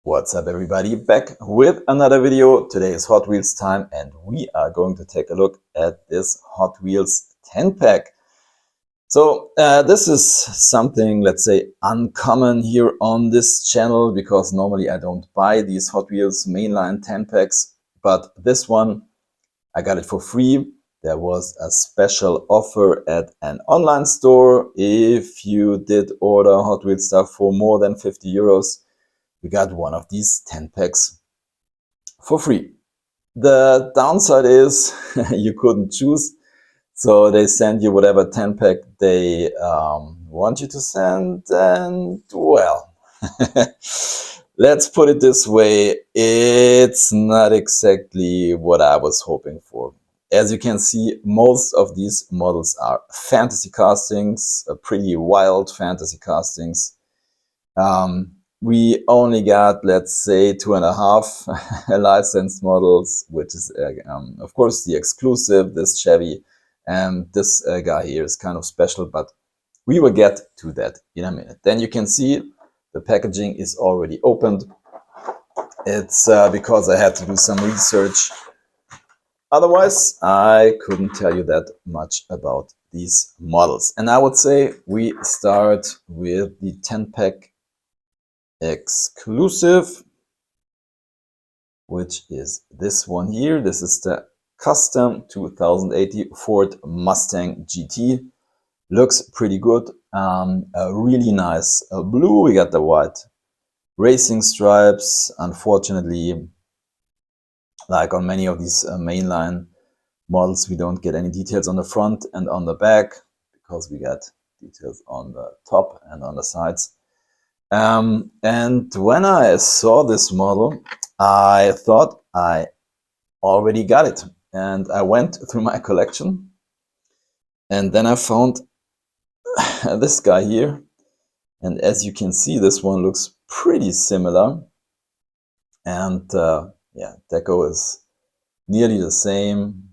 What's up everybody, back with another video. Today is Hot Wheels time and we are going to take a look at this Hot Wheels 10-pack. So this is something, let's say, uncommon here on this channel because normally I don't buy these Hot Wheels mainline 10-packs, but this one I got it for free. There was a special offer at an online store. If you did order Hot Wheels stuff for more than 50 euros, we got one of these 10 packs for free. The downside is you couldn't choose, so they send you whatever 10 pack they want you to send, and well, let's put it this way, it's not exactly what I was hoping for. As you can see, most of these models are fantasy castings, pretty wild fantasy castings. We only got, let's say, 2.5 licensed models, which is, of course, the exclusive, this Chevy. And this guy here is kind of special, but we will get to that in a minute. Then you can see the packaging is already opened. It's because I had to do some research. Otherwise, I couldn't tell you that much about these models. And I would say we start with the 10-pack exclusive, which is this one here. This is the custom 2080 Ford Mustang GT. Looks pretty good. A really nice blue. We got the white racing stripes. Unfortunately, like on many of these mainline models, we don't get any details on the front and on the back because we got details on the top and on the sides. And when I saw this model, I thought I already got it. And I went through my collection and then I found this guy here. And as you can see, this one looks pretty similar. And yeah, deco is nearly the same.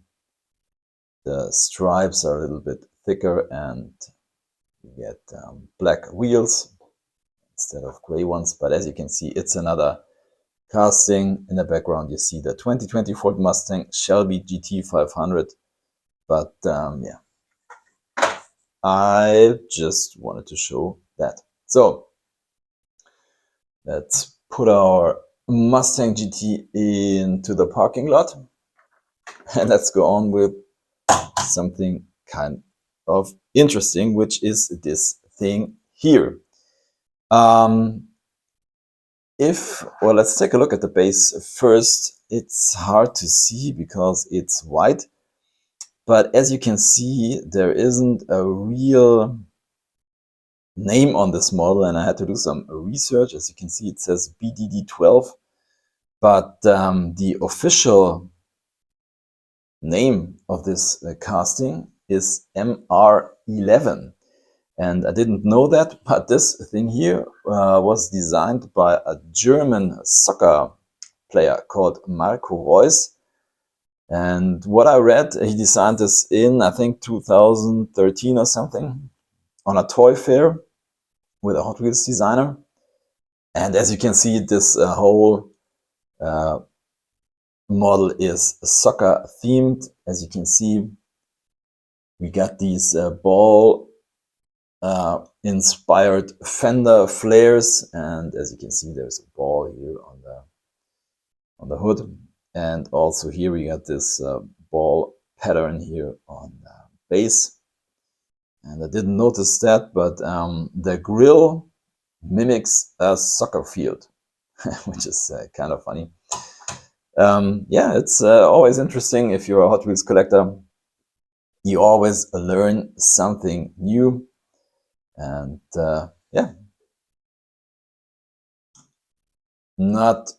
The stripes are a little bit thicker and you get black wheels instead of gray ones. But as you can see, it's another casting. In the background, you see the 2020 Ford Mustang Shelby GT 500. But yeah, I just wanted to show that. So let's put our Mustang GT into the parking lot and let's go on with something kind of interesting, which is this thing here. Well, let's take a look at the base first. It's hard to see because it's white, but as you can see, there isn't a real name on this model, and I had to do some research. As you can see, it says BDD12, but the official name of this casting is MR11. And I didn't know that, but this thing here was designed by a German soccer player called Marco Reus. And what I read, he designed this in, I think, 2013 or something, on a toy fair with a Hot Wheels designer. And as you can see, this whole model is soccer themed. As you can see, we got these ball inspired fender flares, and as you can see, there's a ball here on the hood, and also here we got this ball pattern here on the base. And I didn't notice that, but the grill mimics a soccer field, which is kind of funny. Yeah, it's always interesting if you're a Hot Wheels collector. You always learn something new. And yeah, not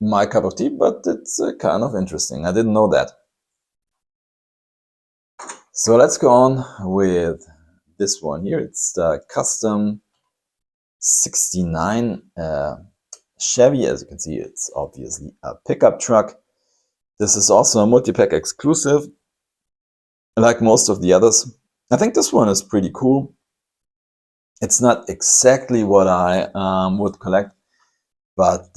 my cup of tea, but it's kind of interesting. I didn't know that. So let's go on with this one here. It's the custom 69 Chevy. As you can see, it's obviously a pickup truck. This is also a multi-pack exclusive, like most of the others. I think this one is pretty cool. It's not exactly what I would collect, But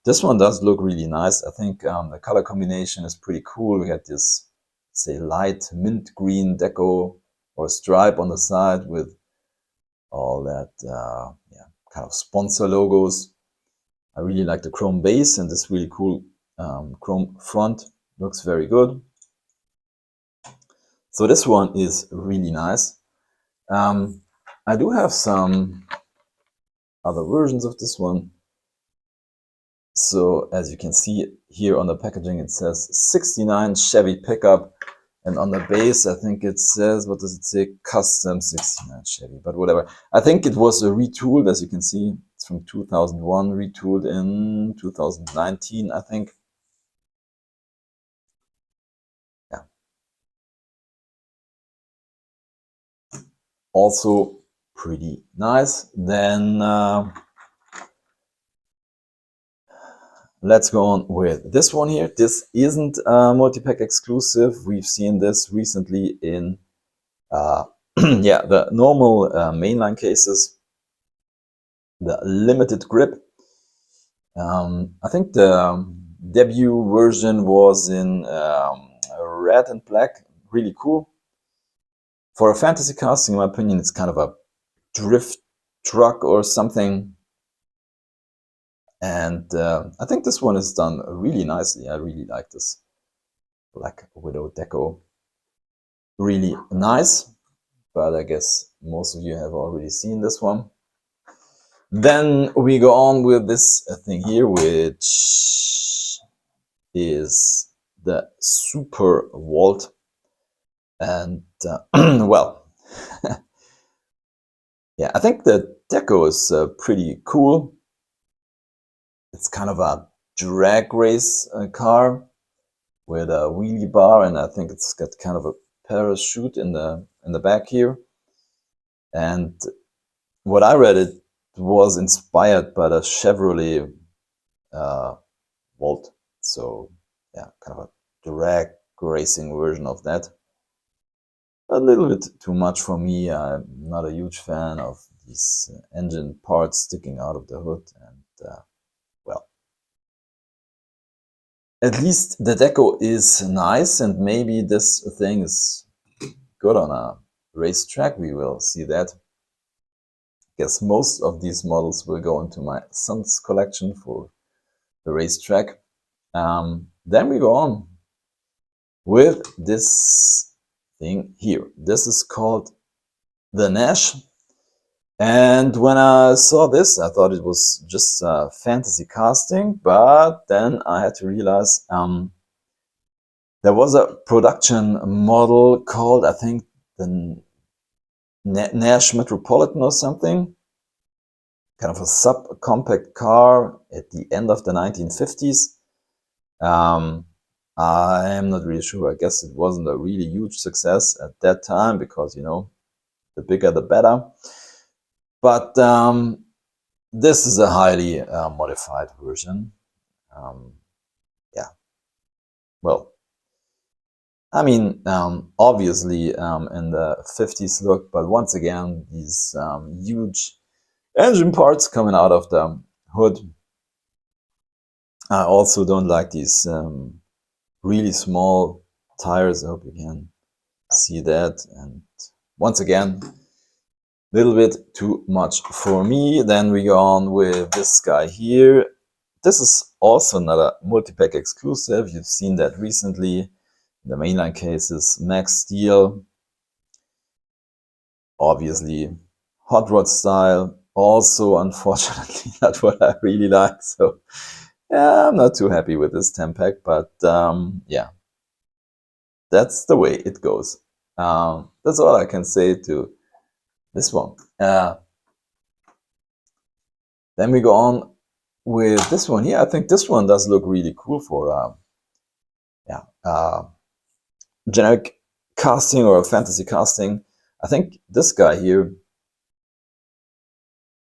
this one does look really nice. I think the color combination is pretty cool. We got this, say, light mint green deco or stripe on the side with all that yeah, kind of sponsor logos. I really like the chrome base and this really cool chrome front. Looks very good. So this one is really nice. I do have some other versions of this one. So as you can see here on the packaging, it says 69 Chevy Pick-up. And on the base, I think it says, what does it say? Custom 69 Chevy, but whatever. I think it was a retooled, as you can see. It's from 2001, retooled in 2019, I think. Yeah. Also pretty nice. Then let's go on with this one here. This isn't a multi-pack exclusive. We've seen this recently in yeah, the normal mainline cases, the limited grip. I think the debut version was in red and black, really cool. For a fantasy casting, in my opinion, it's kind of a drift truck or something. And I think this one is done really nicely. I really like this Black Widow deco. Really nice, but I guess most of you have already seen this one. Then we go on with this thing here, which is the Super Vault. And well, yeah, I think the deco is pretty cool. It's kind of a drag race car with a wheelie bar, and I think it's got kind of a parachute in the back here. And what I read, it was inspired by the Chevrolet Volt. So yeah, kind of a drag racing version of that. A little bit too much for me. I'm not a huge fan of these engine parts sticking out of the hood, and well, at least the deco is nice, and maybe this thing is good on a racetrack. We will see that. I guess most of these models will go into my son's collection for the racetrack. Then we go on with this thing here. This is called the Nash. And when I saw this, I thought it was just fantasy casting, but then I had to realize there was a production model called, I think, the Nash Metropolitan or something, kind of a subcompact car at the end of the 1950s. I am not really sure. I guess it wasn't a really huge success at that time because, you know, the bigger the better. But this is a highly modified version. Yeah, well, I mean, obviously in the 50s look, but once again, these huge engine parts coming out of the hood. I also don't like these really small tires. I hope you can see that. And once again, a little bit too much for me. Then we go on with this guy here. This is also another multi-pack exclusive. You've seen that recently. The mainline cases, Max Steel, obviously hot rod style, also unfortunately not what I really like. So yeah, I'm not too happy with this 10-pack, but yeah, that's the way it goes. That's all I can say to this one. Then we go on with this one here. I think this one does look really cool for yeah, generic casting or fantasy casting. I think this guy here,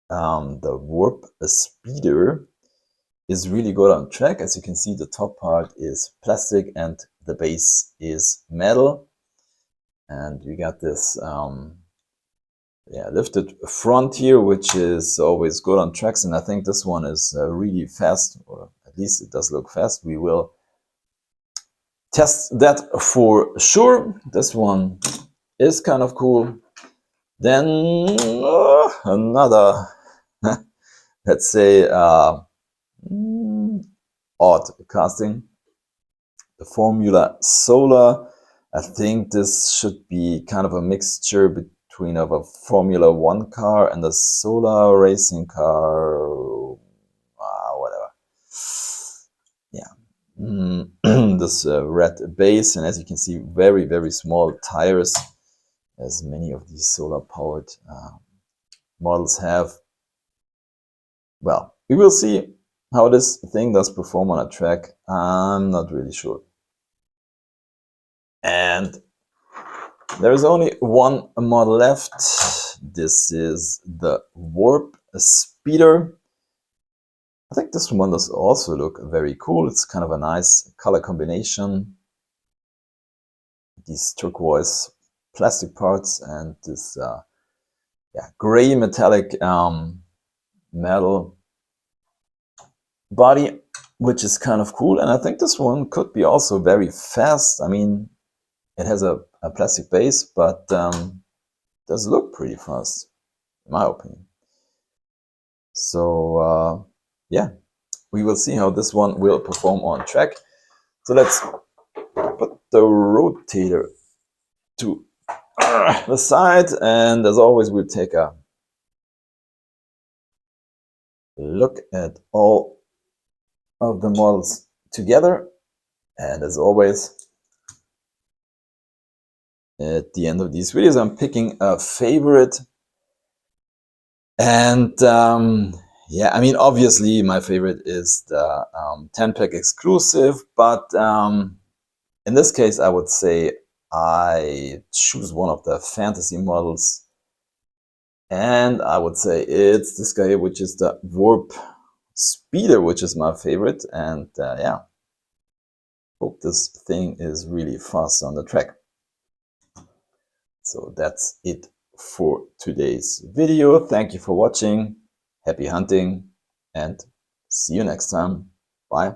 the Warp Speeder, is really good on track. As you can see, the top part is plastic and the base is metal. And we got this yeah, lifted front here, which is always good on tracks, and I think this one is really fast, or at least it does look fast. We will test that for sure. This one is kind of cool. Then another, let's say, odd casting, the Formula Solar. I think this should be kind of a mixture between of a Formula One car and a solar racing car, whatever. Yeah, this red base, and as you can see, very, very small tires, as many of these solar powered models have. Well, we will see how this thing does perform on a track. I'm not really sure. And there is only one model left. This is the Warp Speeder. I think this one does also look very cool. It's kind of a nice color combination. These turquoise plastic parts and this gray metallic metal body, which is kind of cool. And I think this one could be also very fast. I mean, it has a plastic base, but does look pretty fast, in my opinion. So yeah, we will see how this one will perform on track. So let's put the rotator to the side, and as always, we'll take a look at all of the models together. And as always, at the end of these videos, I'm picking a favorite. And yeah, I mean, obviously my favorite is the 10-pack exclusive, but in this case, I would say I choose one of the fantasy models. And I would say it's this guy, which is the Warp Speeder, which is my favorite. And yeah, hope this thing is really fast on the track. So that's it for today's video. Thank you for watching. Happy hunting and see you next time. Bye.